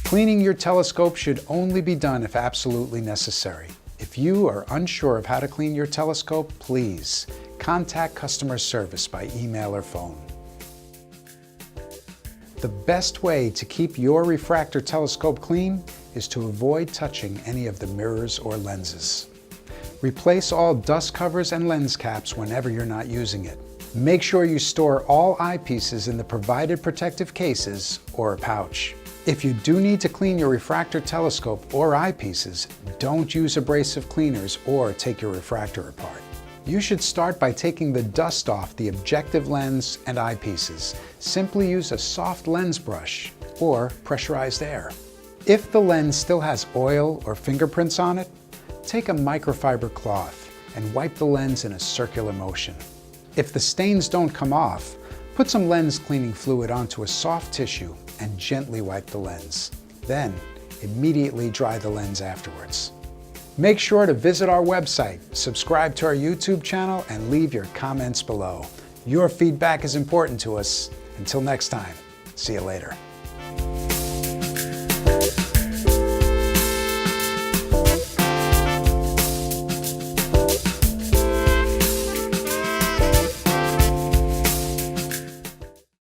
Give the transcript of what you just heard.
Cleaning your telescope should only be done if absolutely necessary. If you are unsure of how to clean your telescope, please contact customer service by email or phone. The best way to keep your refractor telescope clean is to avoid touching any of the mirrors or lenses. Replace all dust covers and lens caps whenever you're not using it. Make sure you store all eyepieces in the provided protective cases or a pouch. If you do need to clean your refractor telescope or eyepieces, don't use abrasive cleaners or take your refractor apart. You should start by taking the dust off the objective lens and eyepieces. Simply use a soft lens brush or pressurized air. If the lens still has oil or fingerprints on it, take a microfiber cloth and wipe the lens in a circular motion. If the stains don't come off, put some lens cleaning fluid onto a soft tissue and gently wipe the lens. Then, immediately dry the lens afterwards. Make sure to visit our website, subscribe to our YouTube channel, and leave your comments below. Your feedback is important to us. Until next time, see you later.